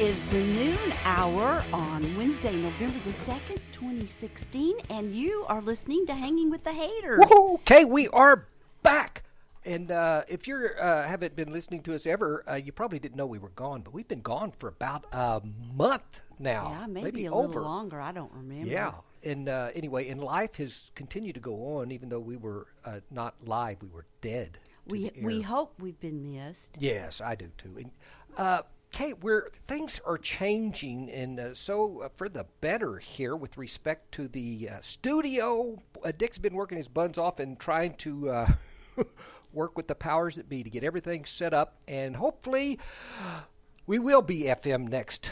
is the noon hour on Wednesday, November the 2nd, 2016, and you are listening to Hanging with the Hayters. Woo-hoo. Okay, we are back. And if you haven't been listening to us ever, you probably didn't know we were gone, but we've been gone for about a month now. Yeah, maybe a over. little longer. I don't remember. Yeah. And anyway, and life has continued to go on, even though we were not live. We were dead. We hope we've been missed. Yes, I do too. And, Kate, things are changing, and so for the better here with respect to the studio. Dick's been working his buns off and trying to work with the powers that be to get everything set up, and hopefully we will be FM next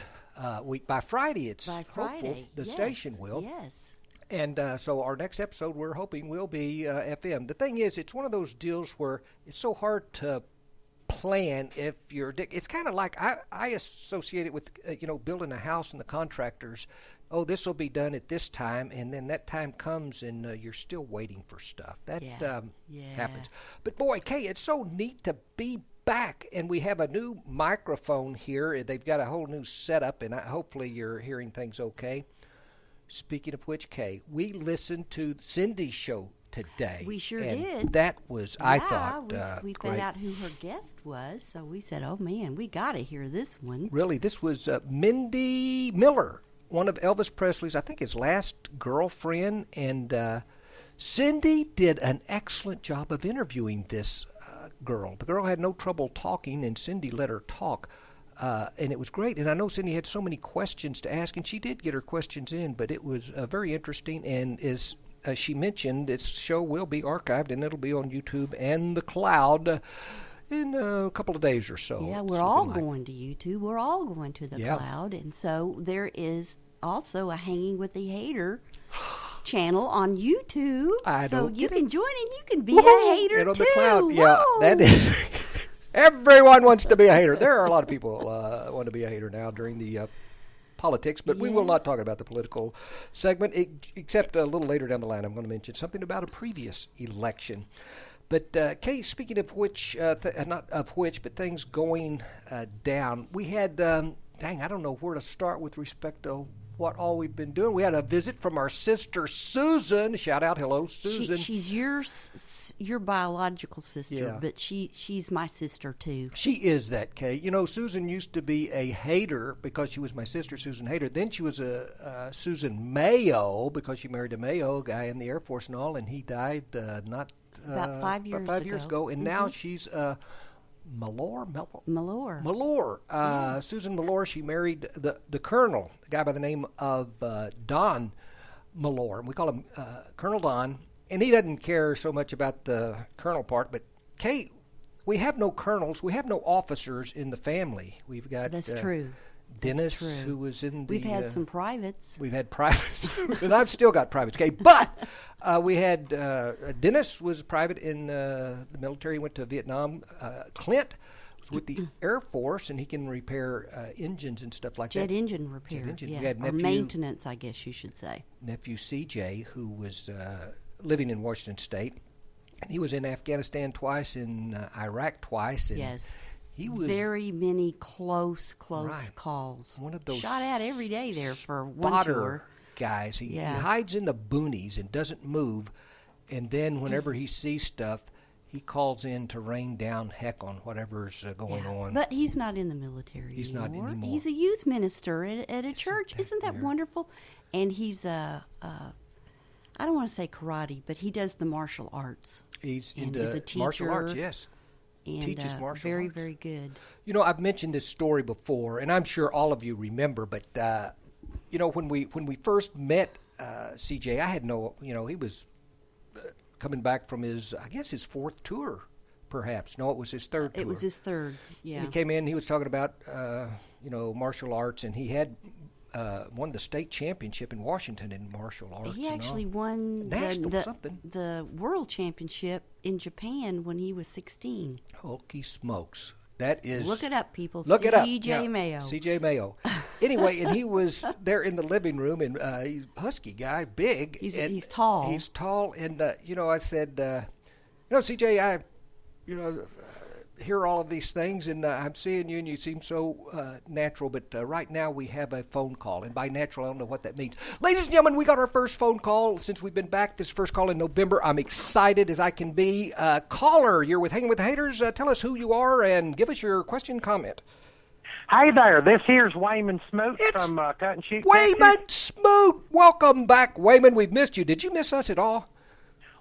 week. By Friday, it's hopeful the station will. Yes. And so our next episode, we're hoping, will be FM. The thing is, it's one of those deals where it's so hard to plan if you're Dick. It's kind of like I associate it with building a house and the contractors. Oh, this will be done at this time, and then that time comes and you're still waiting for stuff. That happens. But boy, Kay, it's so neat to be back, and we have a new microphone here. They've got a whole new setup, and hopefully you're hearing things okay. Speaking of which, Kay, we listened to Cindy's show today. We sure did. That was, I thought, we great. found out who her guest was, so we said, oh, man, we got to hear this one. Really, this was Mindy Miller, one of Elvis Presley's, I think, his last girlfriend. And Cindy did an excellent job of interviewing this girl. The girl had no trouble talking, and Cindy let her talk. And it was great. And I know Cindy had so many questions to ask, and she did get her questions in, but it was very interesting. And as she mentioned, this show will be archived, and it'll be on YouTube and the cloud in a couple of days or so. Yeah, we're all going to YouTube. We're all going to the cloud. And so there is also a Hanging with the Hayter channel on YouTube. So you can join and you can be a hater and on too. The cloud. Whoa. Yeah, that is. Everyone wants to be a hater. There are a lot of people want to be a hater now during the politics, but we will not talk about the political segment, except a little later down the line I'm going to mention something about a previous election. But, Kay, speaking of which, not of which, but things going down, we had, I don't know where to start with respect to what all we've been doing. We had a visit from our sister Susan. Shout out, hello, Susan. She's your biological sister, but she's my sister too. She is that, Kay. Susan used to be a Hayter because she was my sister, Susan Hayter. Then she was a Susan Mayo because she married a Mayo guy in the Air Force and all, and he died about 5 years ago. And now she's Malore. Susan Malore. She married the Colonel, the guy by the name of Don Malore. We call him Colonel Don. And he doesn't care so much about the colonel part. But, Kate, we have no colonels. We have no officers in the family. We've got That's true. Dennis, who was in the... We've had some privates. We've had privates. And I've still got privates, okay? But we had... Dennis was a private in the military. He went to Vietnam. Clint was with the Air Force, and he can repair engines and stuff like that. Jet engine repair. Jet engine. Yeah. We had or maintenance, I guess you should say. Nephew CJ, who was living in Washington State. And he was in Afghanistan twice, in Iraq twice. And yes. He was very many close calls. One of those shot at every day there for one tour. Guys. He hides in the boonies and doesn't move. And then whenever he sees stuff, he calls in to rain down heck on whatever's going on. But he's not in the military He's anymore. not anymore. He's a youth minister at a church. Isn't that wonderful? And he's I don't want to say karate, but he does the martial arts. He's into a teacher, martial arts, yes. And teaches martial arts. Very, very good. I've mentioned this story before, and I'm sure all of you remember, but, when we first met CJ, I had no, he was coming back from his fourth tour, perhaps. No, it was his third tour. It was his third, yeah. And he came in, he was talking about, martial arts, and he had won the state championship in Washington in martial arts. He actually won the world championship in Japan when he was 16. Holy smokes. That is... Look it up, people. Look it up. CJ Mayo. CJ Mayo. Anyway, and he was there in the living room, and he's a husky guy, big. He's tall. He's tall, and, I said, CJ, hear all of these things, and I'm seeing you, and you seem so natural. But right now we have a phone call, and by natural, I don't know what that means. Ladies and gentlemen, we got our first phone call since we've been back. This first call in November. I'm excited as I can be. Caller, you're with Hanging with the Hayters. Tell us who you are and give us your question, comment. Hey there, this here's Wayman Smoot from Cut and Shoot. Wayman Smoot! Welcome back, Wayman. We've missed you. Did you miss us at all?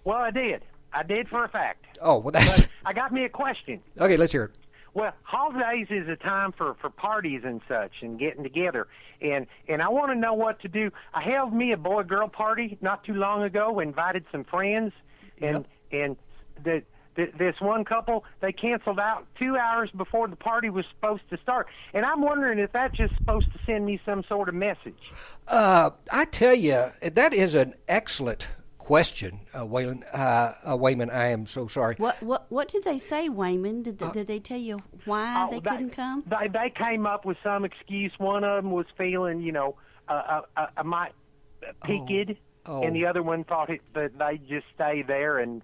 Well, I did. I did for a fact. Oh, well, that's... But I got me a question. Okay, let's hear it. Well, holidays is a time for parties and such and getting together. And I want to know what to do. I held me a boy-girl party not too long ago, invited some friends, and this one couple, they canceled out 2 hours before the party was supposed to start. And I'm wondering if that's just supposed to send me some sort of message. I tell you, that is an excellent question, Wayman. I am so sorry. What did they say, Wayman? Did they tell you why they couldn't come? They came up with some excuse. One of them was feeling, peaked, and the other one thought that they'd just stay there and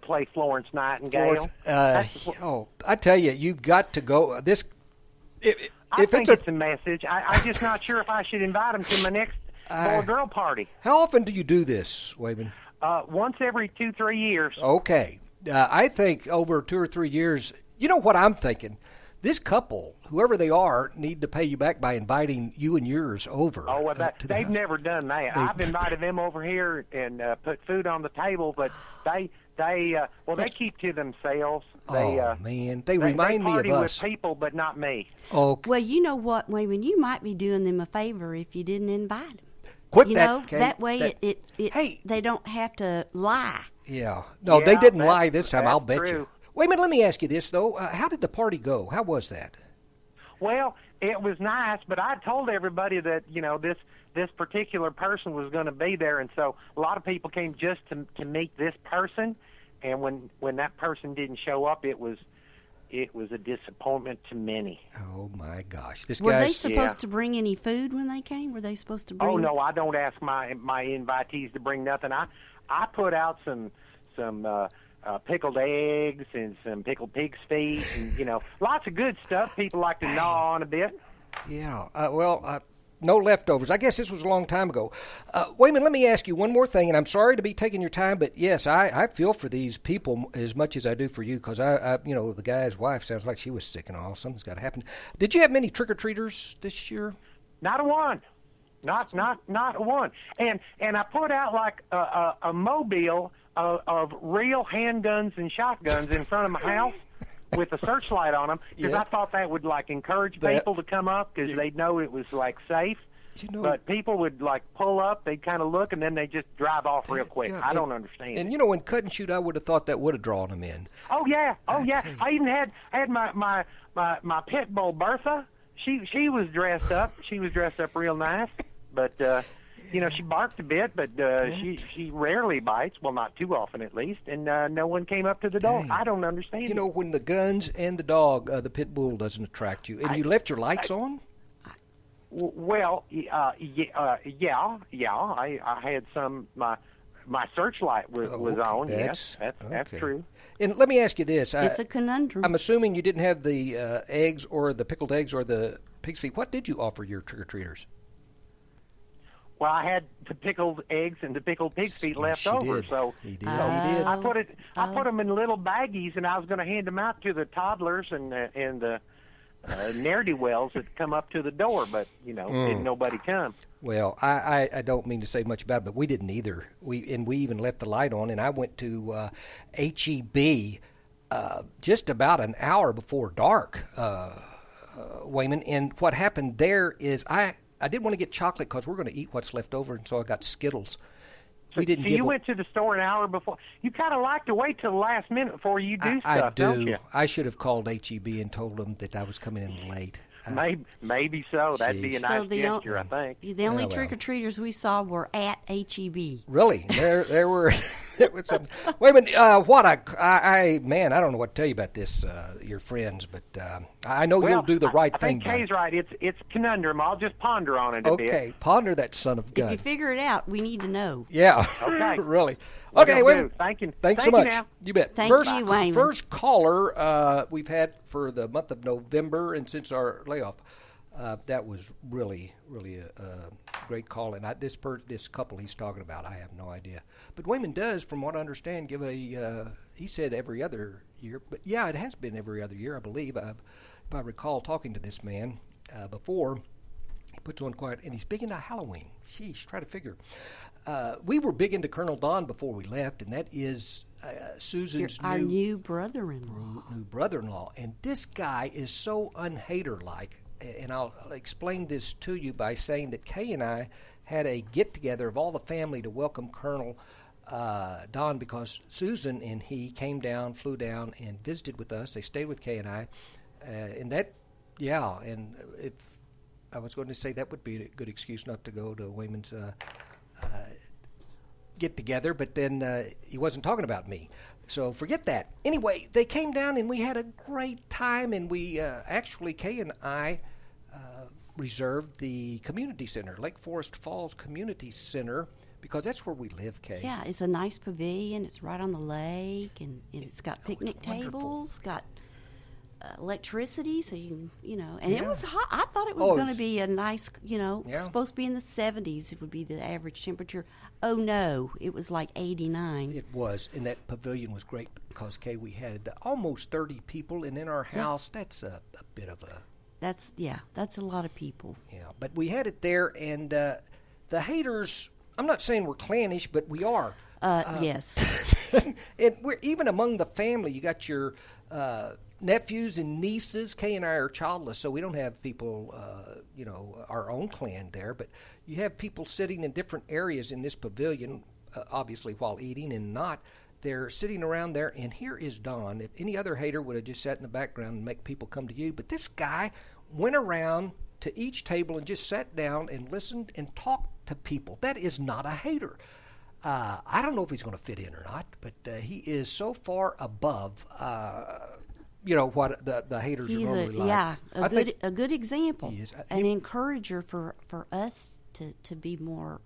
play Florence Nightingale. I tell you, you've got to go. I think it's a message. I'm just not sure if I should invite them to my next boy-girl party. How often do you do this, Wayman? Once every 2-3 years. Okay. I think over 2 or 3 years, you know what I'm thinking? This couple, whoever they are, need to pay you back by inviting you and yours over. Oh, well, they've never done that. I've invited them over here and put food on the table, but they keep to themselves. They remind me of us. They party with people, but not me. Okay. Well, you know what, Wayman? You might be doing them a favor if you didn't invite them. Quit that. Know, okay? That way they don't have to lie. Yeah. No, they didn't lie this time. I'll bet true. you. Wait a minute. Let me ask you this though. How did the party go? How was that? Well, it was nice, but I told everybody that this particular person was going to be there, and so a lot of people came just to meet this person. And when that person didn't show up, it was a disappointment to many. Oh my gosh! Were they supposed to bring any food when they came? Were they supposed to bring? Oh no, I don't ask my invitees to bring nothing. I put out some pickled eggs and some pickled pig's feet, and lots of good stuff. People like to gnaw on a bit. Yeah. No leftovers. I guess this was a long time ago. Wayman, let me ask you one more thing, and I'm sorry to be taking your time, but yes, I feel for these people as much as I do for you, because the guy's wife sounds like she was sick and all. Something's got to happen. Did you have many trick-or-treaters this year? Not a one. Not a one. And I put out like a mobile of real handguns and shotguns in front of my house with a searchlight on them, because I thought that would encourage people to come up, because they'd know it was safe. But people would pull up, they'd kind of look, and then they just drive off real quick. I don't understand. And in Cut and Shoot, I would have thought that would have drawn them in. Oh yeah. I even had my pit bull Bertha. She was dressed up. She was dressed up real nice, but she barked a bit, but she rarely bites. Well, not too often, at least. And no one came up to the door. I don't understand. When the guns and the dog, the pit bull doesn't attract you, and you left your lights on. Well, yeah. I had some. My searchlight was on. That's true. And let me ask you this: it's a conundrum. I'm assuming you didn't have the eggs or the pickled eggs or the pig's feet. What did you offer your trick-or-treaters? Well, I had the pickled eggs and the pickled pig's feet left over, so he did. I put them in little baggies, and I was going to hand them out to the toddlers and the ne'er-do-wells that come up to the door, but didn't nobody come. Well, I don't mean to say much about it, but we didn't either. We even left the light on, and I went to HEB just about an hour before dark, Wayman. And what happened there is I didn't want to get chocolate because we're going to eat what's left over, and so I got Skittles. So you went to the store an hour before. You kind of like to wait till the last minute before you do stuff, don't you? I should have called HEB and told them that I was coming in late. Maybe so. That'd be a nice gesture, I think. The only trick-or-treaters we saw were at HEB. Really? There were It was wait a minute. What man, I don't know what to tell you about this, your friends, but I know you'll do the right thing. I think Kay's right. It's conundrum. I'll just ponder on it a bit. Okay, ponder that son of a gun. If you figure it out, we need to know. Yeah. Okay. Really. Okay, wait. Thank you. Thanks so much. Now. You bet. Thank you, Wayman. First caller we've had for the month of November and since our layoff. That was really, really a great call. And this couple he's talking about, I have no idea. But Wayman does, from what I understand, give he said every other year. But, yeah, it has been every other year, I believe. If I recall talking to this man before, he puts on quite, and he's big into Halloween. Sheesh, try to figure. We were big into Colonel Don before we left, and that is Susan's our new brother-in-law. New brother-in-law. And this guy is so un-Hayter-like. And I'll explain this to you by saying that Kay and I had a get-together of all the family to welcome Colonel Don because Susan and he flew down and visited with us. They stayed with Kay and I. And that, yeah, and if I was going to say that would be a good excuse not to go to Wayman's get-together, but then he wasn't talking about me. So forget that. Anyway, they came down and we had a great time, and we actually, Kay and I reserved the community center, Lake Forest Falls Community Center, because that's where we live, Kay. Yeah, it's a nice pavilion. It's right on the lake, and it's got picnic tables, got electricity, so you know, and it was hot. I thought it was going to be a nice, supposed to be in the 70s. It would be the average temperature. Oh no, it was like 89. It was, and that pavilion was great because, Kay, we had almost 30 people, and in our house, that's a bit of a... That's a lot of people. Yeah, but we had it there, and the Hayters, I'm not saying we're clannish, but we are. Yes. And we're even among the family. You got your nephews and nieces. Kay and I are childless, so we don't have people, our own clan there. But you have people sitting in different areas in this pavilion, obviously while eating and not. They're sitting around there, and here is Don. If any other Hayter would have just sat in the background and make people come to you, but this guy went around to each table and just sat down and listened and talked to people. That is not a Hayter. I don't know if he's going to fit in or not, but he is so far above, what the Hayters are normally like. Yeah, a good example, an encourager for us to be more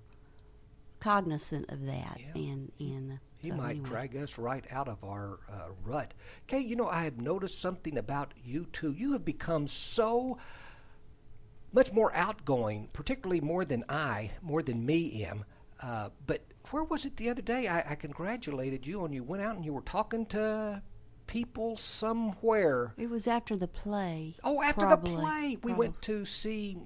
cognizant of that. Yeah. He might drag us right out of our rut. Kay, I have noticed something about you, too. You have become so much more outgoing, particularly more than me am. But where was it the other day? I congratulated you on you went out and you were talking to people somewhere. It was after the play. Oh, after the play. We went to see...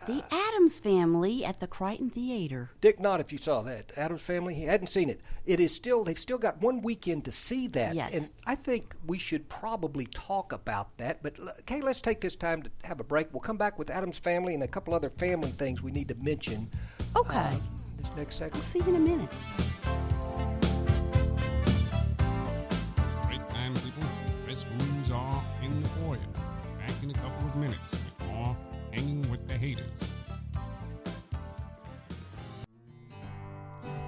The Addams Family at the Crichton Theater. Dick, not if you saw that. Addams Family, he hadn't seen it. They've still got one weekend to see that. Yes. And I think we should probably talk about that. But, okay, let's take this time to have a break. We'll come back with Addams Family and a couple other family things we need to mention. Okay. This next segment. We'll see you in a minute. Break time, people. Restrooms are in the foyer. Back in a couple of minutes with more Hanging with the Hayters.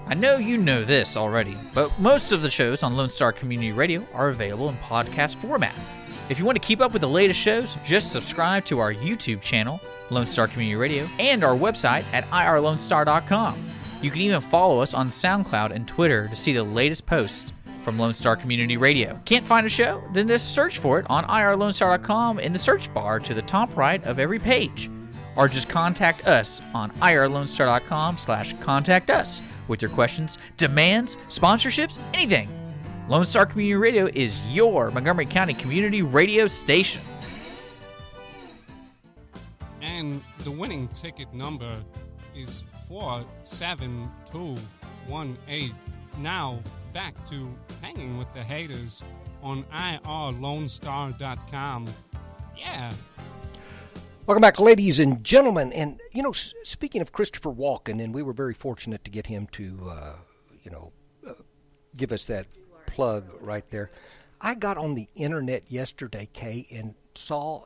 I know you know this already, but most of the shows on Lone Star Community Radio are available in podcast format. If you want to keep up with the latest shows, just subscribe to our YouTube channel, Lone Star Community Radio, and our website at irlonestar.com. You can even follow us on SoundCloud and Twitter to see the latest posts from Lone Star Community Radio. Can't find a show? Then just search for it on irlonestar.com in the search bar to the top right of every page. Or just contact us on irlonestar.com/contact us with your questions, demands, sponsorships, anything. Lone Star Community Radio is your Montgomery County community radio station. And the winning ticket number is 47218. Now, back to Hanging with the Hayters on irlonestar.com. Yeah. Welcome back, ladies and gentlemen. And, speaking of Christopher Walken, and we were very fortunate to get him to, give us that plug right there. I got on the internet yesterday, Kay, and saw,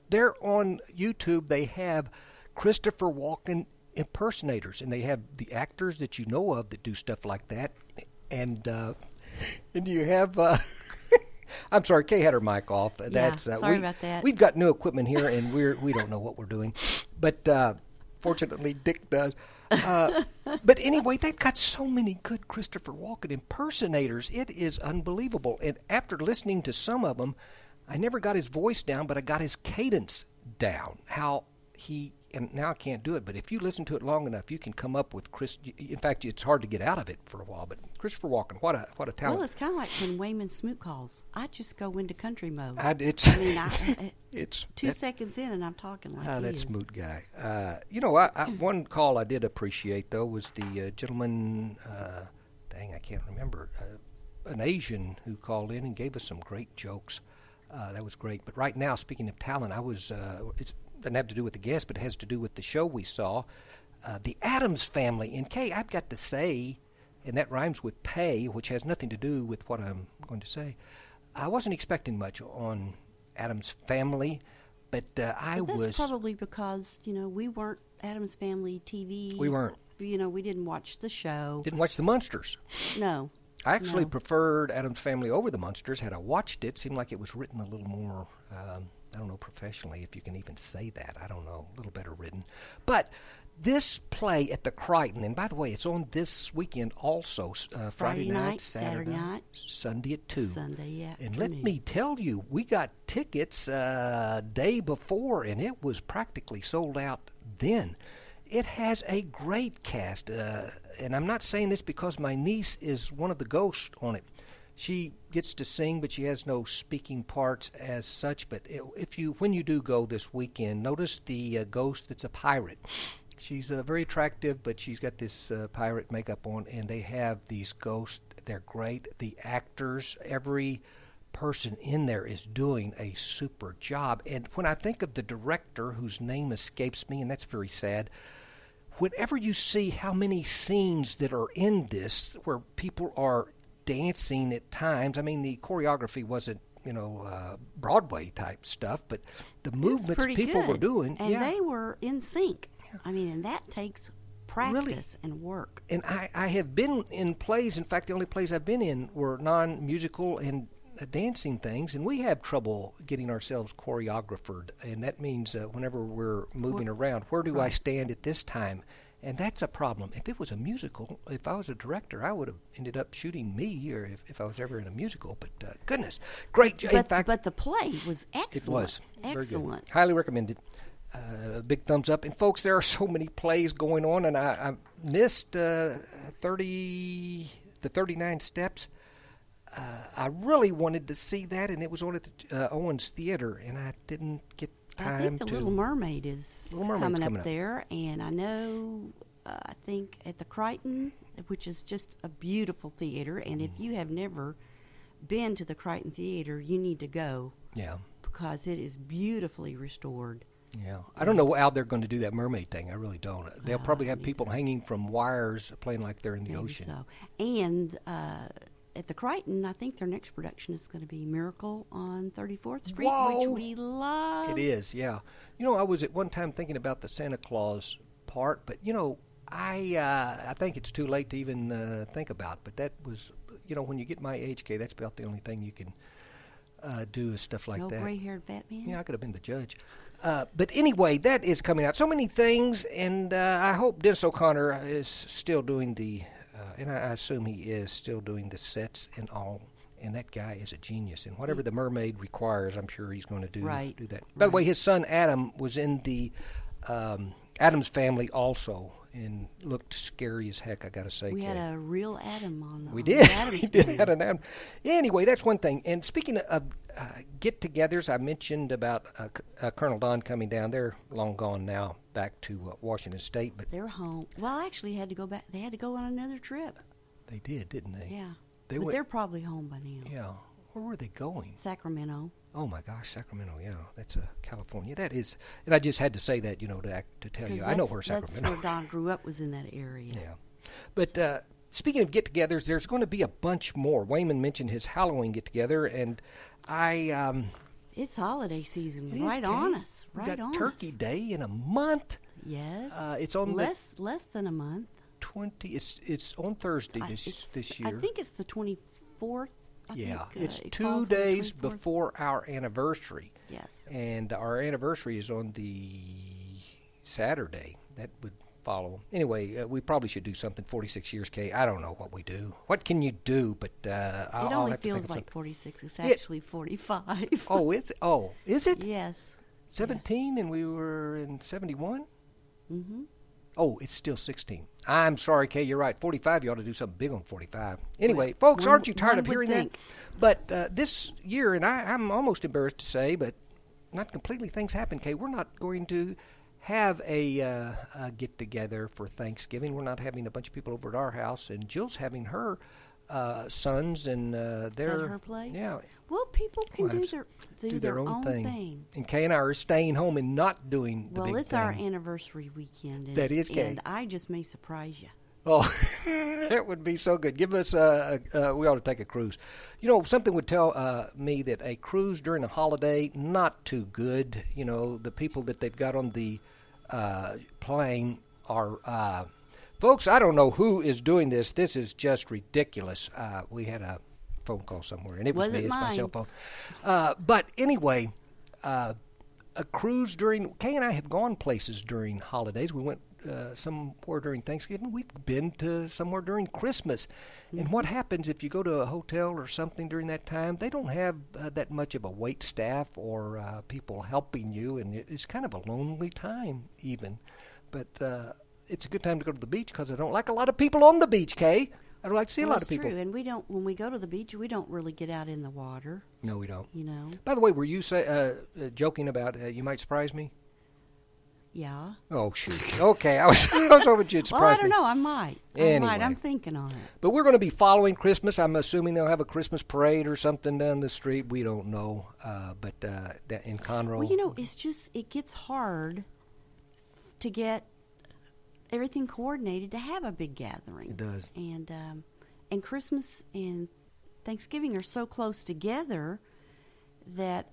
they're on YouTube. They have Christopher Walken impersonators, and they have the actors that you know of that do stuff like that. And you have... I'm sorry, Kay had her mic off. Sorry about that. We've got new equipment here, and we don't know what we're doing. But fortunately, Dick does. But anyway, they've got so many good Christopher Walken impersonators. It is unbelievable. And after listening to some of them, I never got his voice down, but I got his cadence down. And now I can't do it, but if you listen to it long enough, you can come up with Chris. In fact, it's hard to get out of it for a while. But Christopher Walken, what a talent! Well, it's kind of like when Wayman Smoot calls. I just go into country mode. It's 2 seconds in, and I'm talking like that Smoot guy. One call I did appreciate though was the gentleman. I can't remember. An Asian who called in and gave us some great jokes. That was great. But right now, speaking of talent, it doesn't have to do with the guest, but it has to do with the show we saw. The Addams Family. And Kay, I've got to say, and that rhymes with pay, which has nothing to do with what I'm going to say. I wasn't expecting much on Addams Family, but that's probably because, we weren't Addams Family TV. We weren't. We didn't watch the show. Didn't watch the Munsters. No. I actually preferred Addams Family over the Munsters. Had I watched it, seemed like it was written a little more, I don't know, professionally, if you can even say that. I don't know, a little better written. But this play at the Crichton, and by the way, it's on this weekend also, Friday night, Saturday night, Sunday at 2. Sunday, yeah. And let me tell you, we got tickets day before, and it was practically sold out then. It has a great cast, and I'm not saying this because my niece is one of the ghosts on it. She gets to sing, but she has no speaking parts as such. But when you do go this weekend, notice the ghost that's a pirate. She's very attractive, but she's got this pirate makeup on, and they have these ghosts. They're great. The actors, every person in there is doing a super job. And when I think of the director, whose name escapes me, and that's very sad, whenever you see how many scenes that are in this where people are dancing at times, I mean, the choreography wasn't, Broadway type stuff, but the movements people were doing. And they were in sync. Yeah. I mean, and that takes practice and work. And I have been in plays. In fact, the only plays I've been in were non-musical and dancing things, and we have trouble getting ourselves choreographed, and that means whenever we're moving around, where do I stand at this time? And that's a problem. If it was a musical, if I was a director, I would have ended up shooting me, or if I was ever in a musical. But goodness, great! But the play was excellent. It was excellent. Highly recommended. Big thumbs up. And folks, there are so many plays going on, and I missed the 39 Steps. I really wanted to see that, and it was on at the Owens Theater, and I didn't get time to. I think the Little Mermaid is coming up there, and I know, I think at the Crichton, which is just a beautiful theater, and if you have never been to the Crichton Theater, you need to go. Yeah. Because it is beautifully restored. Yeah. I don't know how they're going to do that mermaid thing. I really don't. They'll probably have people hanging from wires playing like they're in the ocean. So. And at the Crichton, I think their next production is going to be Miracle on 34th Street, which we love. It is, yeah. I was at one time thinking about the Santa Claus part, but, I think it's too late to even think about. But that was, when you get my age, Kay, that's about the only thing you can do is stuff like that. No gray-haired fat man? Yeah, I could have been the judge. But anyway, that is coming out. So many things, and I hope Dennis O'Connor is still doing and I assume he is still doing the sets and all. And that guy is a genius. And whatever the mermaid requires, I'm sure he's going to do that. By the way, his son Adam was in the Addams Family also, and looked scary as heck, I got to say. We had a real Adam on. We did. We did have an Adam. Yeah, anyway, that's one thing. And speaking of get-togethers, I mentioned about Colonel Don coming down. They're long gone now, back to Washington State. But they're home. Well, actually, had to go back. They had to go on another trip. They did, didn't they? Yeah. They're probably home by now. Yeah. Where were they going? Sacramento. Oh, my gosh, Sacramento, yeah. That's California. That is, and I just had to say that, to tell you. I know where Sacramento. That's where Don grew up, was in that area. Yeah. But speaking of get-togethers, there's going to be a bunch more. Wayman mentioned his Halloween get-together, and it's holiday season, right on us. Right on us. Turkey Day in a month. Yes. It's on less than a month. 20. It's on Thursday this year. I think it's the 24th. It's 2 days before our anniversary. Yes. And our anniversary is on the Saturday. That would follow. Anyway, we probably should do something. 46 years, Kay. I don't know what we do. What can you do? But it only feels like 46. It's actually 45. Is it? Yes. 17, and we were in 71? Mm-hmm. Oh, it's still 16. I'm sorry, Kay, you're right. 45, you ought to do something big on 45. Anyway, folks, aren't you tired of hearing that? But this year, and I'm almost embarrassed to say, but not completely, things happen, Kay. We're not going to have a get-together for Thanksgiving. We're not having a bunch of people over at our house, and Jill's having her sons and their... At her place? Yeah. Well, people can do their own thing. And Kay and I are staying home and not doing the big thing. Well, it's our anniversary weekend. That is, Kay. And I just may surprise you. Oh, that would be so good. Give us we ought to take a cruise. You know, something would tell me that a cruise during a holiday, not too good. You know, the people that they've got on the plane are... folks, I don't know who is doing this. This is just ridiculous. We had a phone call somewhere, and it was me. It's my cell phone. But anyway, a cruise during... Kay and I have gone places during holidays. We went somewhere during Thanksgiving. We've been to somewhere during Christmas. Mm-hmm. And what happens if you go to a hotel or something during that time? They don't have that much of a wait staff or people helping you, and it's kind of a lonely time even. But it's a good time to go to the beach because I don't like a lot of people on the beach, Kay. I don't like to see a lot of people. That's true, and we don't. When we go to the beach, we don't really get out in the water. No, we don't. You know. By the way, were you joking about you might surprise me? Yeah. Oh shoot. Okay, I was hoping you'd surprise me. Well, I don't know. I might. Anyway. I'm thinking on it. But we're going to be following Christmas. I'm assuming they'll have a Christmas parade or something down the street. We don't know. But in Conroe. Well, you know, it gets hard to get everything coordinated to have a big gathering. It does. And Christmas and Thanksgiving are so close together that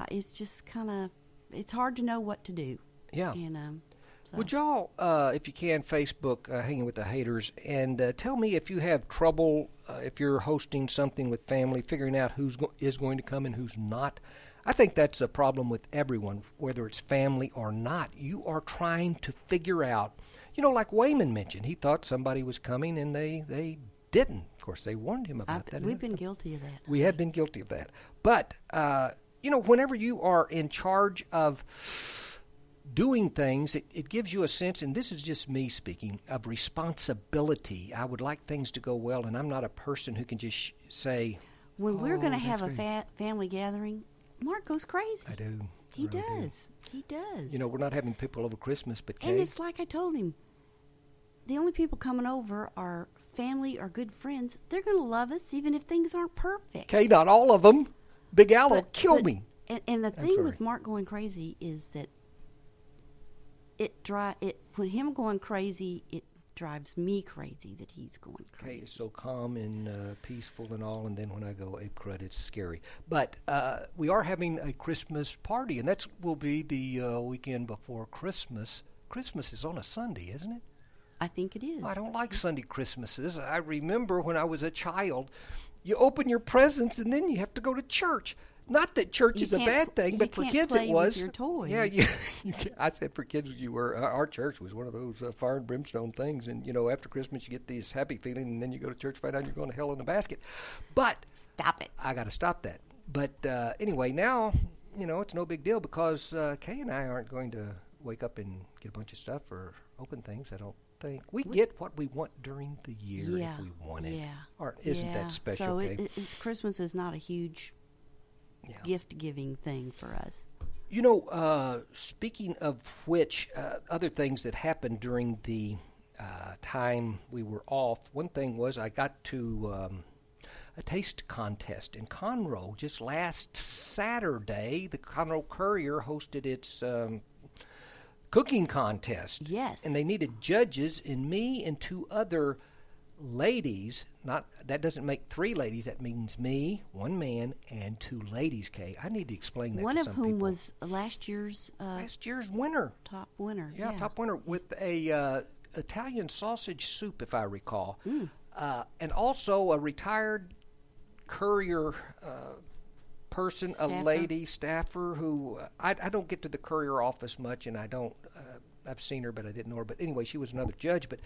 it's just kind of it's hard to know what to do. Yeah. And so. Would y'all, if you can, Facebook Hanging with the Hayters, and tell me if you have trouble if you're hosting something with family, figuring out who is going to come and who's not. I think that's a problem with everyone, whether it's family or not. You are trying to figure out, you know, like Wayman mentioned, he thought somebody was coming and they didn't. Of course, they warned him about that. We've been guilty of that. We have been guilty of that. But, you know, whenever you are in charge of doing things, it gives you a sense, and this is just me speaking, of responsibility. I would like things to go well, and I'm not a person who can just say... When we're going to have a family gathering, Mark goes crazy. I do. He does. He does. You know, we're not having people over Christmas, but Kay... And it's like I told him, the only people coming over are family or good friends. They're going to love us even if things aren't perfect. Kay, not all of them. Big Al will kill me. And the thing with Mark going crazy is that when him going crazy, it drives me crazy that he's going crazy. Kay is so calm and peaceful and all, and then when I go ape crud, it's scary. But we are having a Christmas party, and that will be the weekend before Christmas. Christmas is on a Sunday, isn't it? I think it is. I don't like Sunday Christmases. I remember when I was a child, you open your presents and then you have to go to church. Not that church is a bad thing, but for kids it was. With your toys. Yeah, I said for kids you were. Our church was one of those fire and brimstone things, and you know after Christmas you get this happy feeling, and then you go to church, find out you're going to hell in a basket. But stop it. I got to stop that. But anyway, now you know it's no big deal because Kay and I aren't going to wake up and get a bunch of stuff or open things. I don't think we get what we want during the year if we want it. Yeah. Or isn't that special? So Christmas is not a huge gift-giving thing for us. You know, speaking of which, other things that happened during the time we were off, one thing was I got to a taste contest in Conroe just last Saturday. The Conroe Courier hosted its cooking contest. Yes. And they needed judges, and me and two other ladies. That doesn't make three ladies. That means me, one man, and two ladies, Kay. I need to explain that one to some people. One of whom was last year's winner. Top winner. Yeah, top winner with a Italian sausage soup, if I recall, and also a retired Courier person, Staffer. a lady staffer who I don't get to the Courier office much, and I don't. I've seen her, but I didn't know her. But anyway, she was another judge. But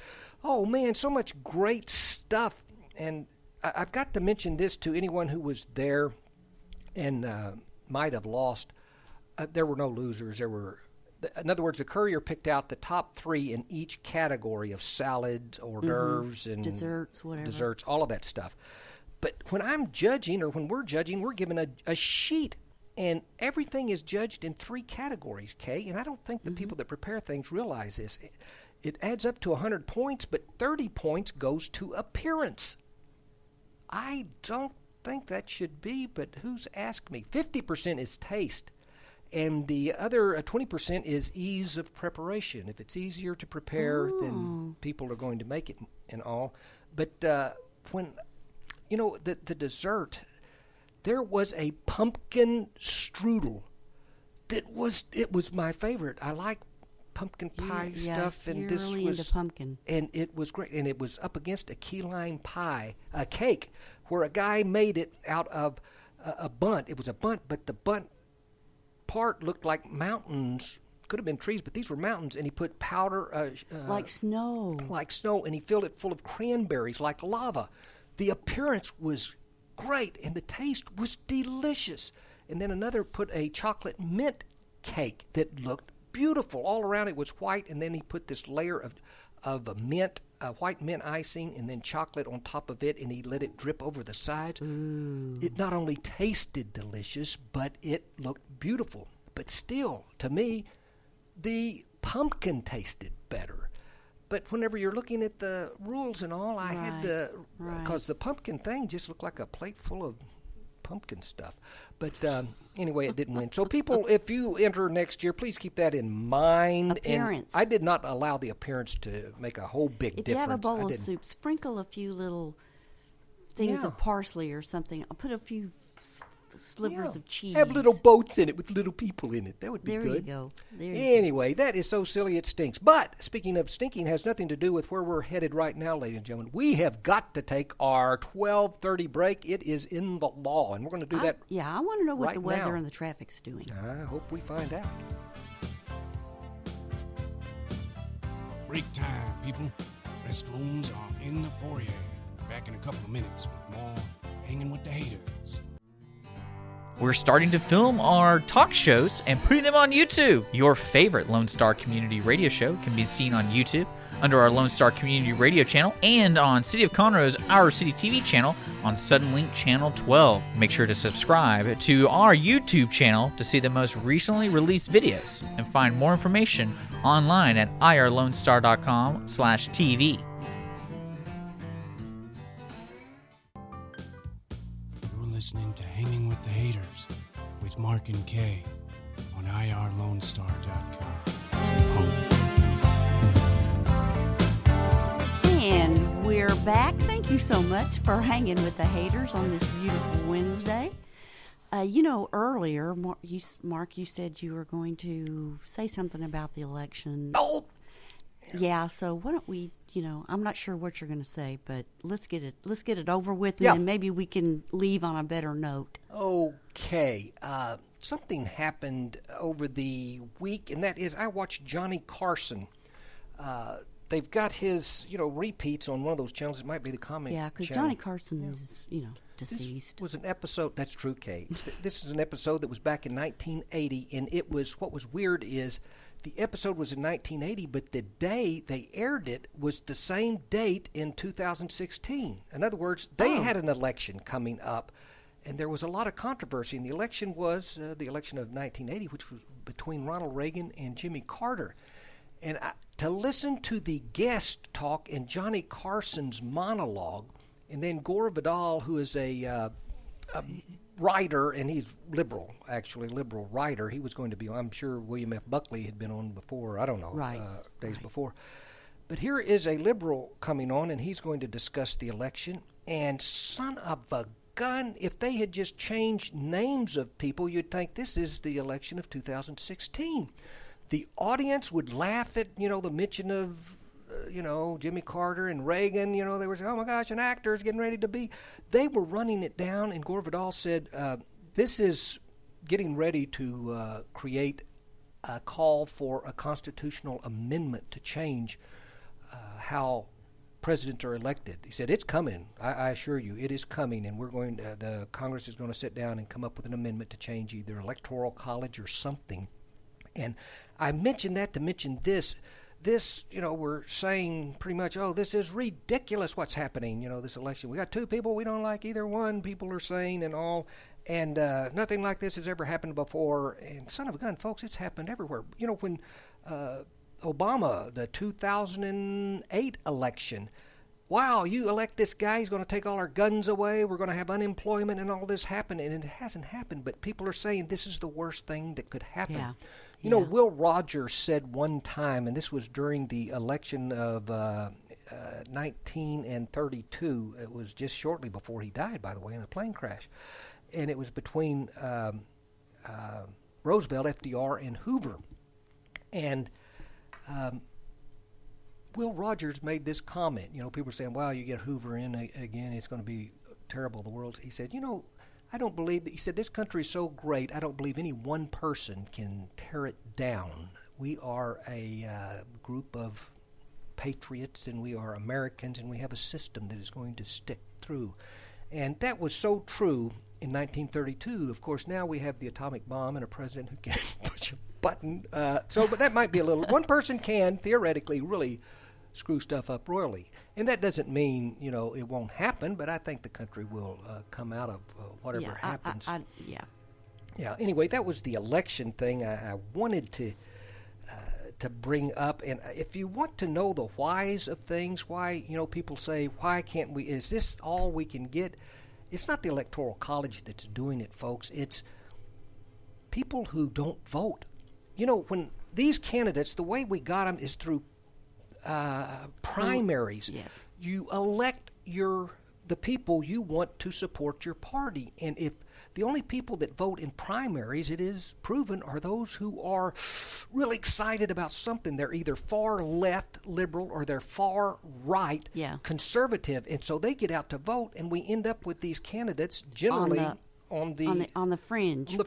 oh man, so much great stuff, and I've got to mention this to anyone who was there and might have lost. There were no losers. In other words, the Courier picked out the top 3 in each category of salads, hors d'oeuvres, and desserts, whatever. Desserts, all of that stuff. But when I'm judging, or when we're judging, we're given a sheet, and everything is judged in 3 categories, Kay. And I don't think the people that prepare things realize this. It adds up to 100 points, but 30 points goes to appearance. I don't think that should be, but who's asked me? 50% is taste. And the other 20% is ease of preparation. If it's easier to prepare, then people are going to make it and all. But when, the dessert, there was a pumpkin strudel it was my favorite. I like pumpkin pie stuff, and this really was into pumpkin. And it was great. And it was up against a key lime pie, a cake, where a guy made it out of a bunt. It was a bunt, but the bunt part looked like mountains. Could have been trees, but these were mountains, and he put powder... like snow. Like snow, and he filled it full of cranberries, like lava. The appearance was great, and the taste was delicious. And then another put a chocolate mint cake that looked beautiful. All around it was white, and then he put this layer of mint, white mint icing, and then chocolate on top of it, and he let it drip over the sides. Ooh. It not only tasted delicious, but it looked beautiful. But still, to me, the pumpkin tasted better. But whenever you're looking at the rules and all, I had to, because the pumpkin thing just looked like a plate full of pumpkin stuff. But anyway, it didn't win. So people, if you enter next year, please keep that in mind. Appearance. And I did not allow the appearance to make a whole big difference. If you have a bowl of soup, sprinkle a few little things of parsley or something. I'll put a few slivers of cheese. Have little boats in it with little people in it. That would be there good. You go. Anyway, that is so silly it stinks. But speaking of stinking, has nothing to do with where we're headed right now, ladies and gentlemen. We have got to take our 12:30 break. It is in the law, and we're going to do that. Yeah, I want to know what the weather now. and the traffic's doing. I hope we find out. Break time, people. Restrooms are in the foyer. Back in a couple of minutes with more Hanging with the Hayters. We're starting to film our talk shows and putting them on YouTube. Your favorite Lone Star Community Radio show can be seen on YouTube under our Lone Star Community Radio channel and on City of Conroe's Our City TV channel on Suddenlink Channel 12. Make sure to subscribe to our YouTube channel to see the most recently released videos and find more information online at irlonestar.com/TV. Listening to Hanging with the Hayters with Mark and Kay on irlonestar.com. And we're back. Thank you so much for hanging with the Hayters on this beautiful Wednesday. Earlier, Mark, you said you were going to say something about the election. Oh! Yeah, so why don't we, I'm not sure what you're going to say, but let's get it over with, and then maybe we can leave on a better note. Okay. Something happened over the week, and that is I watched Johnny Carson. They've got his, repeats on one of those channels. It might be the comic channel. Yeah, because Johnny Carson is, deceased. This was an episode, that's true, Kate. This is an episode that was back in 1980, and what was weird is the episode was in 1980, but the day they aired it was the same date in 2016. In other words, they had an election coming up, and there was a lot of controversy. And the election was the election of 1980, which was between Ronald Reagan and Jimmy Carter. And to listen to the guest talk in Johnny Carson's monologue, and then Gore Vidal, who is a writer, and he's liberal writer. He was going to be on. I'm sure William F. Buckley had been on before. I don't know, days before. But here is a liberal coming on, and he's going to discuss the election. And son of a gun, if they had just changed names of people, you'd think this is the election of 2016. The audience would laugh at, the mention of Jimmy Carter and Reagan, they were saying, oh my gosh, an actor is getting ready to be. They were running it down, and Gore Vidal said, this is getting ready to create a call for a constitutional amendment to change how presidents are elected. He said, it's coming. I assure you, it is coming, and the Congress is going to sit down and come up with an amendment to change either electoral college or something. And I mentioned that to mention this, we're saying pretty much, oh, this is ridiculous what's happening, this election. We got two people, we don't like either one, people are saying and all, and nothing like this has ever happened before. And son of a gun, folks, it's happened everywhere. When Obama, the 2008 election, wow, you elect this guy, he's going to take all our guns away, we're going to have unemployment and all this happen, and it hasn't happened, but people are saying this is the worst thing that could happen. Yeah. Will Rogers said one time, and this was during the election of 1932, it was just shortly before he died, by the way, in a plane crash, and it was between Roosevelt, FDR, and Hoover. And Will Rogers made this comment. People were saying, wow, you get Hoover in again, it's going to be terrible, the world. He said, I don't believe that. He said, this country is so great, I don't believe any one person can tear it down. We are a group of patriots, and we are Americans, and we have a system that is going to stick through. And that was so true in 1932. Of course, now we have the atomic bomb and a president who can push a button. But that might be a little. One person can, theoretically, really screw stuff up royally. And that doesn't mean, it won't happen, but I think the country will come out of whatever happens. Yeah, anyway, that was the election thing I wanted to bring up. And if you want to know the whys of things, why, people say, why can't we, is this all we can get? It's not the Electoral College that's doing it, folks. It's people who don't vote. When these candidates, the way we got them is through primaries. Yes. You elect the people you want to support your party. And if the only people that vote in primaries, it is proven, are those who are really excited about something. They're either far left liberal or they're far right conservative. And so they get out to vote, and we end up with these candidates generally on the fringe.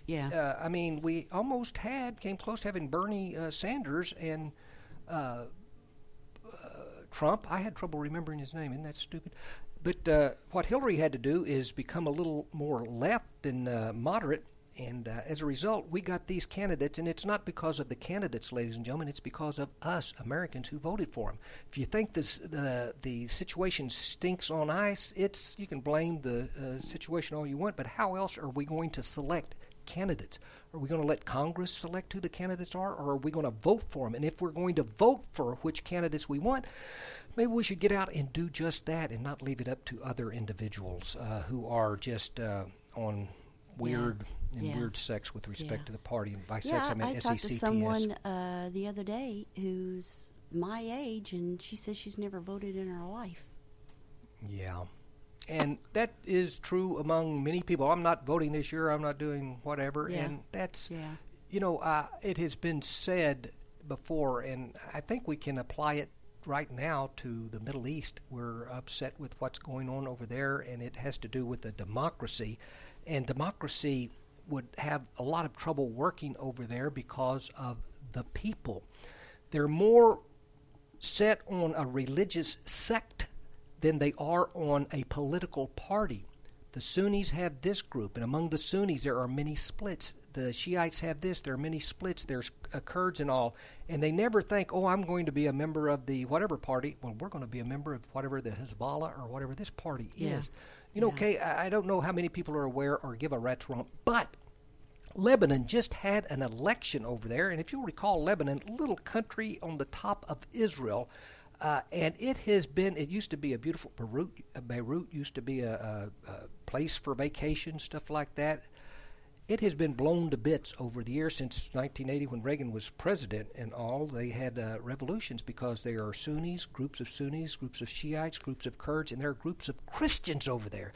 Yeah. We came close to having Bernie Sanders and Trump. I had trouble remembering his name. Isn't that stupid? But what Hillary had to do is become a little more left and moderate, and as a result, we got these candidates, and it's not because of the candidates, ladies and gentlemen, it's because of us, Americans, who voted for them. If you think the situation stinks on ice, you can blame the situation all you want, but how else are we going to select candidates? Are we going to let Congress select who the candidates are, or are we going to vote for them? And if we're going to vote for which candidates we want, maybe we should get out and do just that and not leave it up to other individuals who are just on weird sex with respect to the party. And by sex, I mean SECTS. I talked to someone the other day who's my age, and she says she's never voted in her life. Yeah. And that is true among many people. I'm not voting this year. I'm not doing whatever. Yeah. And that's, it has been said before, and I think we can apply it right now to the Middle East. We're upset with what's going on over there, and it has to do with the democracy. And democracy would have a lot of trouble working over there because of the people. They're more set on a religious sect than they are on a political party. The Sunnis have this group, and among the Sunnis there are many splits. The Shiites have this, there are many splits, there's Kurds and all, and they never think, I'm going to be a member of the whatever party. Well, we're going to be a member of whatever the Hezbollah or whatever this party is. Okay, I don't know how many people are aware or give a rat's rump, but Lebanon just had an election over there, and if you'll recall, Lebanon, little country on the top of Israel, and it used to be a beautiful, Beirut used to be a place for vacation, stuff like that. It has been blown to bits over the years since 1980 when Reagan was president and all. They had revolutions because there are Sunnis, groups of Shiites, groups of Kurds, and there are groups of Christians over there.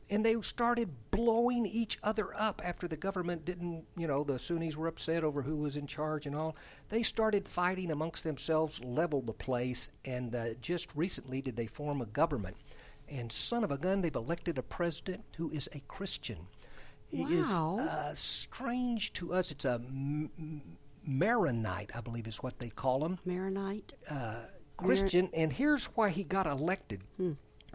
and they started blowing each other up after the government didn't, the Sunnis were upset over who was in charge and all. They started fighting amongst themselves, leveled the place, and just recently did they form a government. And son of a gun, they've elected a president who is a Christian. He is strange to us. It's a Maronite, I believe is what they call him. Maronite? Christian, and here's why he got elected.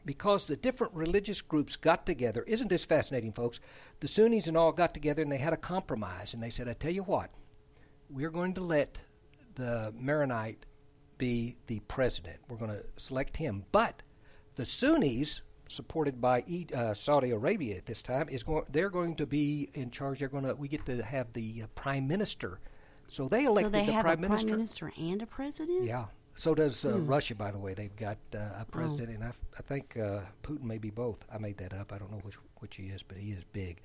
Because the different religious groups got together. Isn't this fascinating, folks? The Sunnis and all got together, and they had a compromise. And they said, I tell you what, we're going to let the Maronite be the president. We're going to select him. But the Sunnis, supported by Saudi Arabia at this time, they're going to be in charge. We get to have the prime minister. So they elected the prime minister. So they have a prime minister and a president? Yeah. So does Russia, by the way. They've got a president, and I think Putin may be both. I made that up. I don't know which he is, but he is big.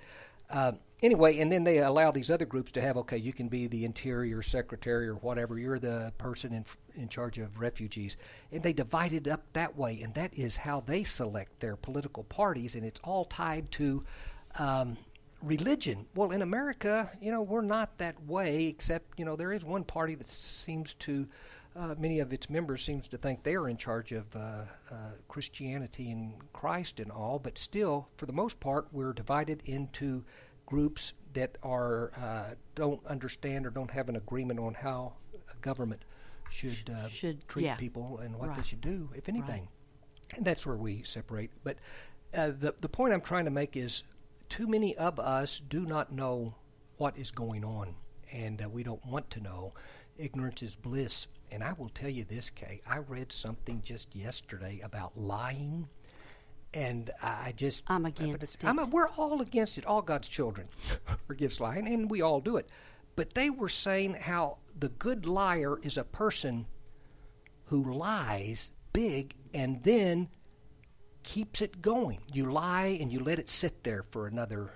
Anyway, and then they allow these other groups to have, okay, you can be the interior secretary or whatever. You're the person in charge of refugees. And they divide it up that way, and that is how they select their political parties, and it's all tied to religion. Well, in America, we're not that way, except, there is one party that seems to... many of its members seems to think they are in charge of Christianity and Christ and all, but still, for the most part, we're divided into groups that don't understand or don't have an agreement on how a government should treat people and what they should do, if anything. Right. And that's where we separate. But the point I'm trying to make is too many of us do not know what is going on, and we don't want to know. Ignorance is bliss. And I will tell you this, Kay, I read something just yesterday about lying, and I'm against it. We're all against it. All God's children are against lying, and we all do it. But they were saying how the good liar is a person who lies big and then keeps it going. You lie and you let it sit there for another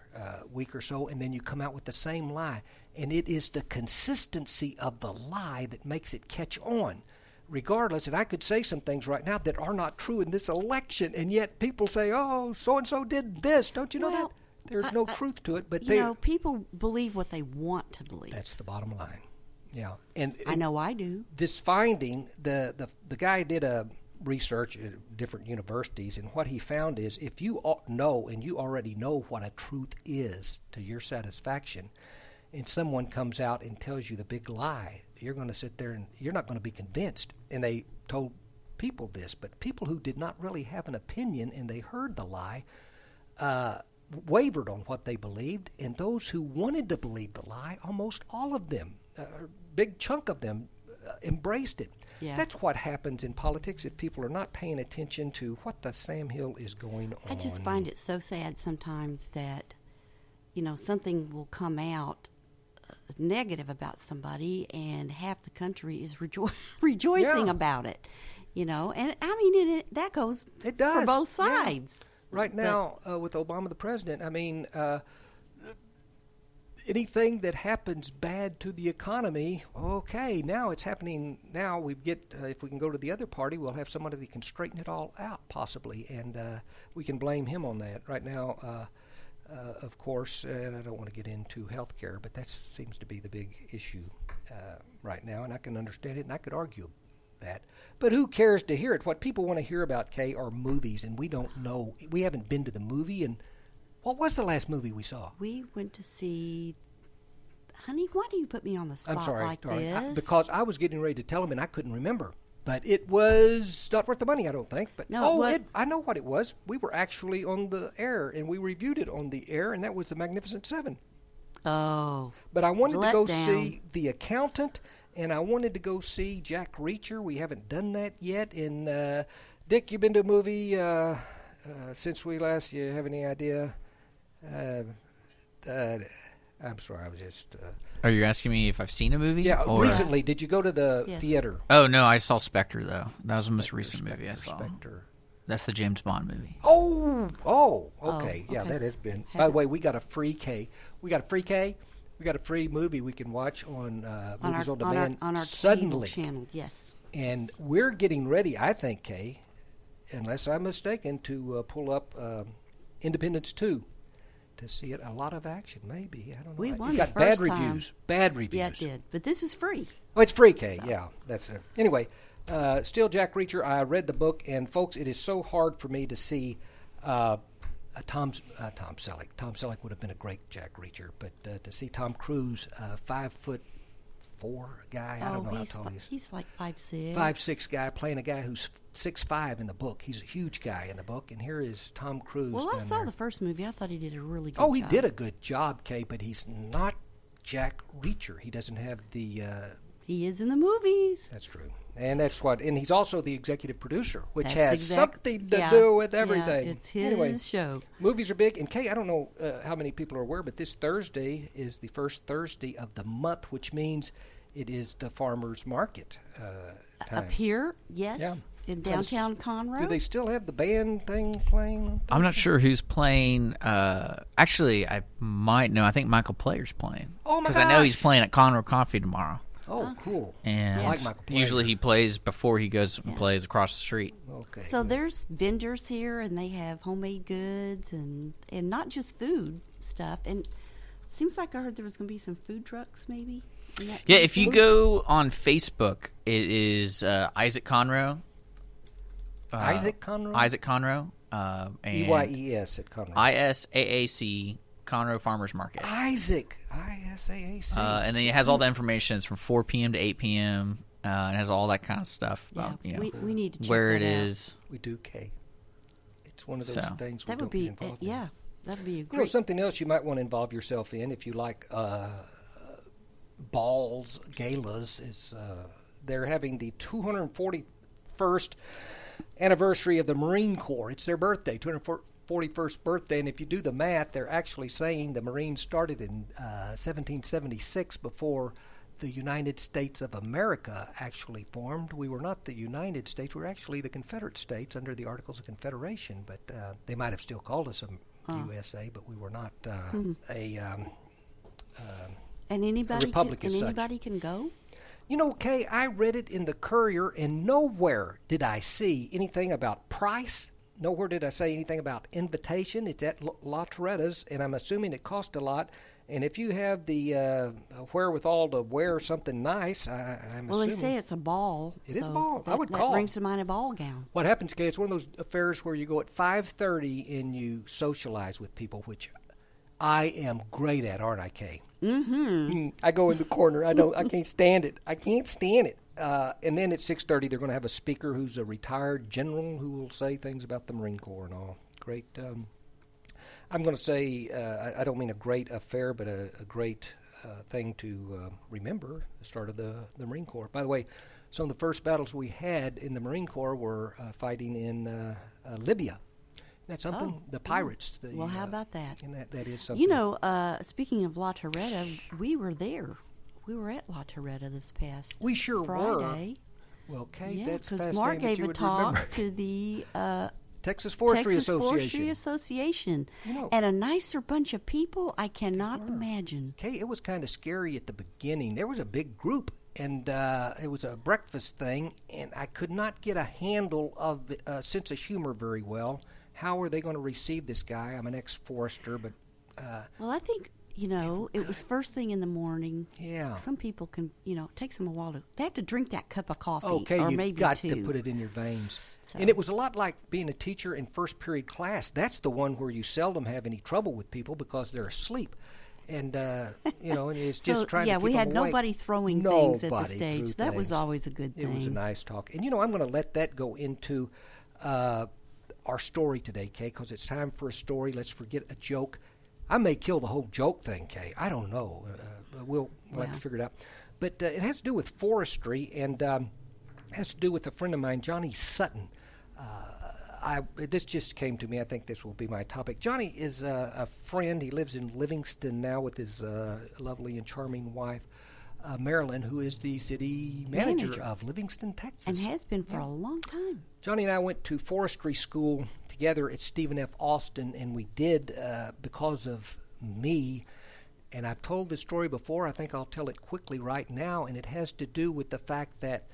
week or so, and then you come out with the same lie. And it is the consistency of the lie that makes it catch on, regardless. And I could say some things right now that are not true in this election, and yet people say, oh, so-and-so did this. Don't you know that? There's no truth to it. But people believe what they want to believe. That's the bottom line. Yeah. And I know I do. This finding, the guy did a research at different universities, and what he found is if you know and you already know what a truth is to your satisfaction, and someone comes out and tells you the big lie, you're going to sit there and you're not going to be convinced. And they told people this, but people who did not really have an opinion and they heard the lie wavered on what they believed, and those who wanted to believe the lie, almost all of them, a big chunk of them, embraced it. Yeah. That's what happens in politics if people are not paying attention to what the Sam Hill is going on. I just find it so sad sometimes that, something will come out negative about somebody, and half the country is rejoicing about it, and I mean that goes it does. For both sides. Yeah. Right now, with Obama the president, I mean, anything that happens bad to the economy, okay, now it's happening. Now we get, if we can go to the other party, we'll have somebody that can straighten it all out, possibly, and we can blame him on that. Right now, of course, and I don't want to get into health care, but that seems to be the big issue right now, and I can understand it, and I could argue that. But who cares to hear it? What people want to hear about, Kay, are movies, and we don't know. We haven't been to the movie, and what was the last movie we saw? We went to see... Honey, why do you put me on the spot like this? Because I was getting ready to tell him, and I couldn't remember. But it was not worth the money, I don't think. But I know what it was. We were actually on the air, and we reviewed it on the air, and that was The Magnificent Seven. Oh. But I wanted to go see The Accountant, and I wanted to go see Jack Reacher. We haven't done that yet. And, Dick, you've been to a movie since we last. You have any idea? I'm sorry, I was just... Are you asking me if I've seen a movie? Yeah, recently. Did you go to the theater? Oh, no, I saw Spectre, though. That was the most recent movie I saw. Spectre. That's the James Bond movie. Okay. Yeah, that has been... By the way, we got a free K. We got a free movie we can watch on Movies on Demand. On our Suddenly. channel, yes. And we're getting ready, I think, Kay, unless I'm mistaken, to pull up Independence 2. To see it, a lot of action, maybe. I don't know. We won it got the first bad time. reviews. Bad reviews. Yeah, it did. But this is free. Oh, it's free, Kay. So. Yeah, that's it. Anyway, still Jack Reacher. I read the book, and folks, it is so hard for me to see Tom Selleck. Tom Selleck would have been a great Jack Reacher, but to see Tom Cruise, 5'4" guy. I don't know how tall he is. He's like 5'6". 5'6" guy playing a guy who's 6'5" in the book. He's a huge guy in the book, and here is Tom Cruise. Well, I saw there. the first movie. I thought he did a really good job. job. He did a good job, Kay, but he's not Jack Reacher. He doesn't have the... he is in the movies. That's true. And that's what... And he's also the executive producer, which That's has something to do with everything. Yeah, it's his show. Movies are big. And, Kay, I don't know how many people are aware, but this Thursday is the first Thursday of the month, which means it is the farmer's market time. Up here, yes. Yeah. In downtown Conroe. Do they still have the band thing playing? I'm not sure who's playing. Actually, I might know. I think Michael Player's playing. Oh, my gosh. Because I know he's playing at Conroe Coffee tomorrow. Oh, cool. And I like Michael Player. usually he plays before he goes and plays across the street. Okay. So there's vendors here, and they have homemade goods and not just food stuff. And it seems like I heard there was going to be some food trucks, maybe. Yeah, if you go on Facebook, it is Isaac Conroe. Isaac Conroe? Isaac Conroe. EYES at Conroe. ISAAC, Conroe Farmers Market. Isaac. ISAAC. And then it has all the information. It's from 4 p.m. to 8 p.m. And has all that kind of stuff. Yeah, about, we need to check where that it out. is. We do, Kay. It's one of those things we that don't would be get involved in. yeah, that would be a You know, great. something else you might want to involve yourself in if you like balls, galas, is they're having the 241st anniversary of the Marine Corps. It's their birthday, 241st birthday, and if you do the math, they're actually saying the Marines started in 1776 before the United States of America actually formed. We were not the United States. We were actually the Confederate States under the Articles of Confederation, but they might have still called us a USA, but we were not and anybody republic can, as and such. anybody can go. You know, Kay, I read it in the Courier, and nowhere did I see anything about price. Nowhere did I say anything about invitation. It's at La Toretta's, and I'm assuming it cost a lot. And if you have the wherewithal to wear something nice, I'm Well, assuming... they say it's a ball. It is a so ball. I would that call. brings to mind a ball gown. What happens, Kay, it's one of those affairs where you go at 5:30 and you socialize with people, which I am great at, aren't I, Kay? Mm-hmm. I go in the corner. I can't stand it. I can't stand it. And then at 6:30, they're going to have a speaker who's a retired general who will say things about the Marine Corps and all. Great. I'm going to say, I don't mean a great affair, but a great thing to remember, the start of the Marine Corps. By the way, some of the first battles we had in the Marine Corps were fighting in Libya. That's something. Oh, the pirates. Well, how about that? And that is something. You know, speaking of La Toretta, we were there. We were at La Toretta this past we sure Friday. were. Well, Kate, Yeah, that's because past Mark name that gave you a would talk remember. to the Texas Forestry Texas Association. Forestry Association. You know, and a nicer bunch of people I cannot imagine. Kate, it was kind of scary at the beginning. There was a big group, and it was a breakfast thing, and I could not get a handle of sense of humor very well. How are they going to receive this guy? I'm an ex-forester, but... Well, I think, you know, it was first thing in the morning. Yeah. Some people can, you know, it takes them a while to... They have to drink that cup of coffee, Okay, or you've maybe got two. to put it in your veins. So. And it was a lot like being a teacher in first period class. That's the one where you seldom have any trouble with people because they're asleep. And, you know, and it's just trying to keep we had them awake. nobody throwing things at the Nobody stage. threw That was things. always a good thing. It was a nice talk. And, you know, I'm going to let that go into our story today, Kay, because it's time for a story. Let's forget a joke. I may kill the whole joke thing, Kay. I don't know. We'll have to figure it out. But it has to do with forestry, and has to do with a friend of mine, Johnny Sutton. This just came to me. I think this will be my topic. Johnny is a friend. He lives in Livingston now with his lovely and charming wife, Marilyn, who is the city manager of Livingston, Texas. And has been for a long time. Johnny and I went to forestry school together at Stephen F. Austin, and we did because of me. And I've told this story before. I think I'll tell it quickly right now, and it has to do with the fact that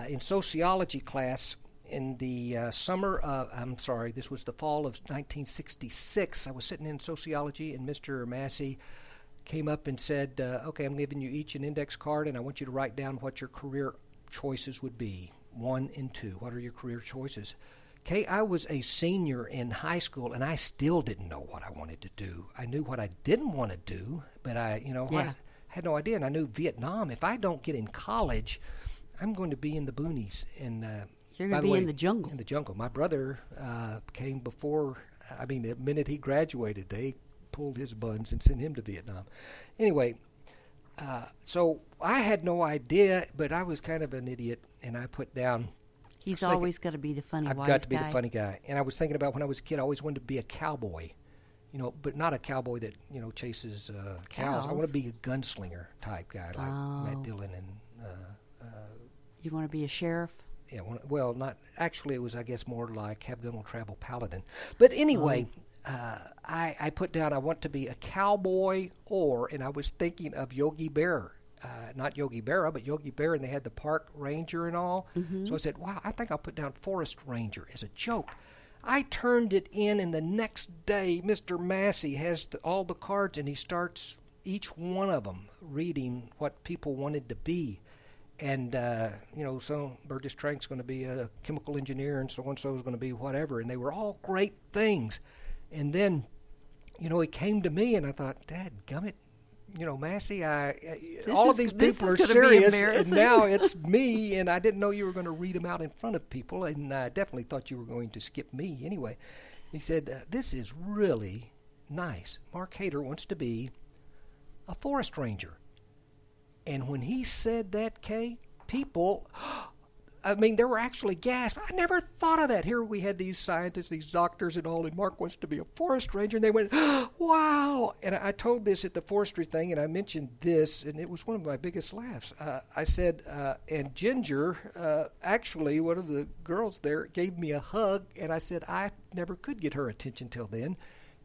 in sociology class in the summer of, I'm sorry, this was the fall of 1966. I was sitting in sociology, and Mr. Massey came up and said, okay, I'm giving you each an index card, and I want you to write down what your career choices would be, 1 and 2. What are your career choices? Okay, I was a senior in high school, and I still didn't know what I wanted to do. I knew what I didn't want to do, but I had no idea, and I knew Vietnam. If I don't get in college, I'm going to be in the boonies. And you're going to be in the jungle. In the jungle. My brother came before. I mean, the minute he graduated, they pulled his buns and sent him to Vietnam. Anyway, so I had no idea, but I was kind of an idiot, and I put down. He's always got to be the funny, wise guy. I've got to be the funny guy. And I was thinking about when I was a kid, I always wanted to be a cowboy. But not a cowboy that, chases cows. I want to be a gunslinger type guy like Matt Dillon and... you want to be a sheriff? Yeah, well, not... Actually, it was, I guess, more like Have Gun Will Travel Paladin. But anyway, I put down I want to be a cowboy and I was thinking of Yogi Berra. Not Yogi Berra, but Yogi Berra, and they had the park ranger and all. Mm-hmm. So I said, wow, I think I'll put down forest ranger as a joke. I turned it in, and the next day, Mr. Massey has all the cards, and he starts each one of them reading what people wanted to be. And, so Burgess Trank's going to be a chemical engineer, and so-and-so is going to be whatever. And they were all great things. And then, he came to me, and I thought, dadgummit, Massey, all of these people are serious, and now it's me, and I didn't know you were going to read them out in front of people, and I definitely thought you were going to skip me anyway. He said, this is really nice. Mark Hayter wants to be a forest ranger. And when he said that, Kay, people... there were actually gasps. I never thought of that. Here we had these scientists, these doctors and all, and Mark wants to be a forest ranger. And they went, wow. And I told this at the forestry thing, and I mentioned this, and it was one of my biggest laughs. I said, and Ginger, actually, one of the girls there, gave me a hug, and I said I never could get her attention till then.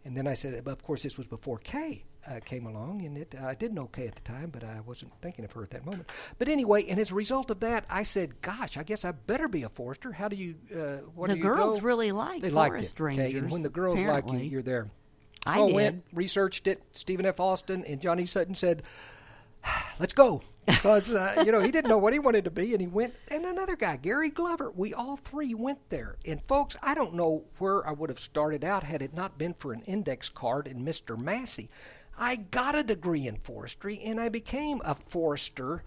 And then I said, of course, this was before Kay came along, and I did know Kay at the time, but I wasn't thinking of her at that moment. But anyway, and as a result of that, I said, gosh, I guess I better be a forester. How do you, the girls really like forest rangers. Okay? And when the girls like you, you're there. So I went, researched it. Stephen F. Austin and Johnny Sutton said, let's go. Because, he didn't know what he wanted to be, and he went. And another guy, Gary Glover, we all three went there. And, folks, I don't know where I would have started out had it not been for an index card and Mr. Massey. I got a degree in forestry, and I became a forester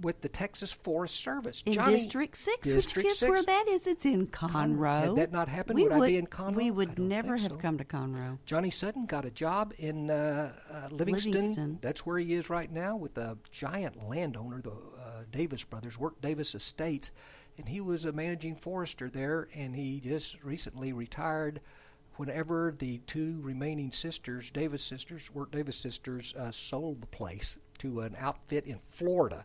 with the Texas Forest Service. In District 6, which guess where that is? It's in Conroe. Had that not happened, would I be in Conroe? We would never have come to Conroe. Johnny Sutton got a job in Livingston. That's where he is right now with a giant landowner, the Davis brothers, Work Davis Estates, and he was a managing forester there, and he just recently retired whenever the two remaining sisters, Work Davis sisters, sold the place to an outfit in Florida.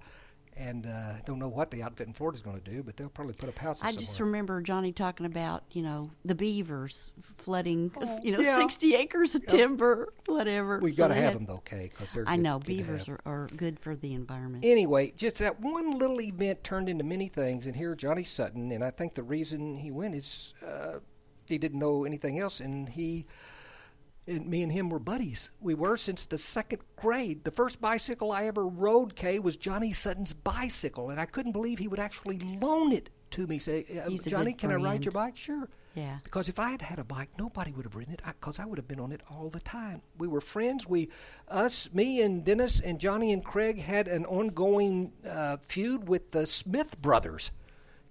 And I don't know what the outfit in Florida is going to do, but they'll probably put up houses somewhere. I just remember Johnny talking about, the beavers flooding, 60 acres of timber, whatever. We've got to have them, though, Kay, because they're I know, beavers are good for the environment. Anyway, just that one little event turned into many things, and here Johnny Sutton, and I think the reason he went is he didn't know anything else, and me and him were buddies. We were since the second grade. The first bicycle I ever rode, Kay, was Johnny Sutton's bicycle, and I couldn't believe he would actually loan it to me. Say, Johnny, can I ride your bike? Sure. Yeah. Because if I had had a bike, nobody would have ridden it, because I would have been on it all the time. We were friends. Me and Dennis and Johnny and Craig had an ongoing feud with the Smith brothers.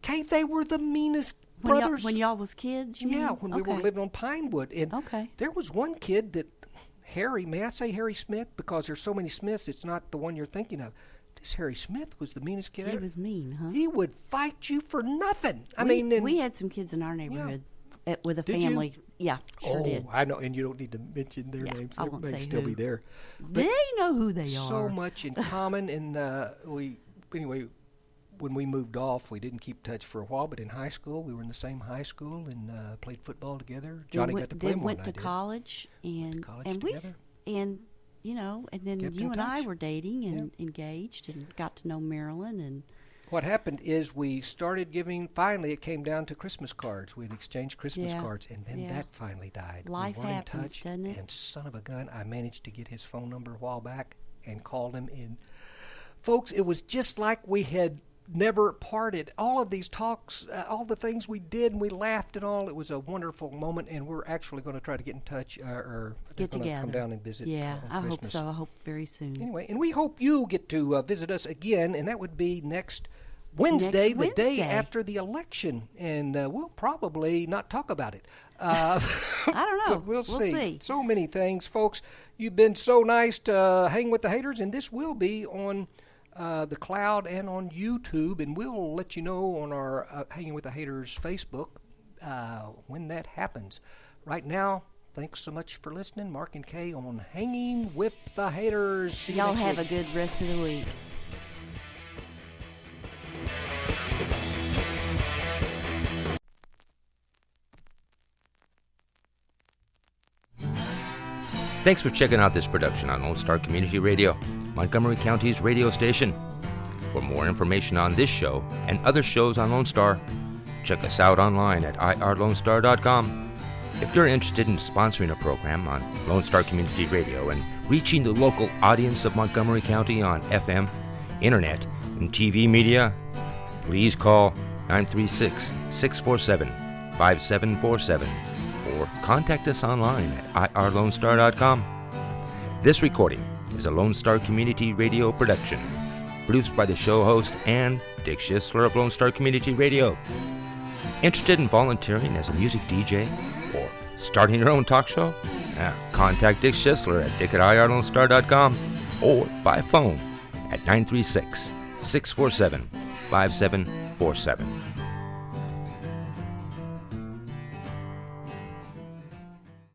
Kay, they were the meanest brothers. When y'all was kids, you mean? Yeah, when we were living on Pinewood. And there was one kid that, Harry, may I say Harry Smith? Because there's so many Smiths, it's not the one you're thinking of. This Harry Smith was the meanest kid ever. He was mean, huh? He would fight you for nothing. We had some kids in our neighborhood with a family. You? Yeah, sure did. Oh, I know, and you don't need to mention their names. I won't say still who. Be there. But they know who they are. So much in common, and anyway, when we moved off, we didn't keep touch for a while, but in high school, we were in the same high school and played football together. Johnny got to play more than I did. They went to college, and together. And then kept you and I were dating and engaged and got to know Marilyn, and What happened is we started giving, finally it came down to Christmas cards. We'd exchanged Christmas cards, and then that finally died. Life happens, doesn't it? And son of a gun, I managed to get his phone number a while back and called him in. Folks, it was just like we had never parted. All of these talks, all the things we did, and we laughed and all, it was a wonderful moment, and we're actually going to try to get in touch or get together. Come down and visit. Yeah, on I Christmas. hope so. I hope very soon. Anyway, and we hope you get to visit us again, and that would be next Wednesday, the day after the election, and we'll probably not talk about it. I don't know. We'll see. So many things, folks. You've been so nice to hang with the Hayters, and this will be on the cloud and on YouTube, and we'll let you know on our Hanging with the Hayters Facebook when that happens. Right now, thanks so much for listening. Mark and Kay on Hanging with the Hayters. See you Y'all next have week. a good rest of the week. Thanks for checking out this production on Lone Star Community Radio, Montgomery County's radio station. For more information on this show and other shows on Lone Star, check us out online at irlonestar.com. If you're interested in sponsoring a program on Lone Star Community Radio and reaching the local audience of Montgomery County on FM, internet, and TV media, please call 936-647-5747 or contact us online at irlonestar.com. This recording is a Lone Star Community Radio production, produced by the show host and Dick Schisler of Lone Star Community Radio. Interested in volunteering as a music DJ or starting your own talk show? Contact Dick Schisler at dick@irlonestar.com or by phone at 936-647-5747.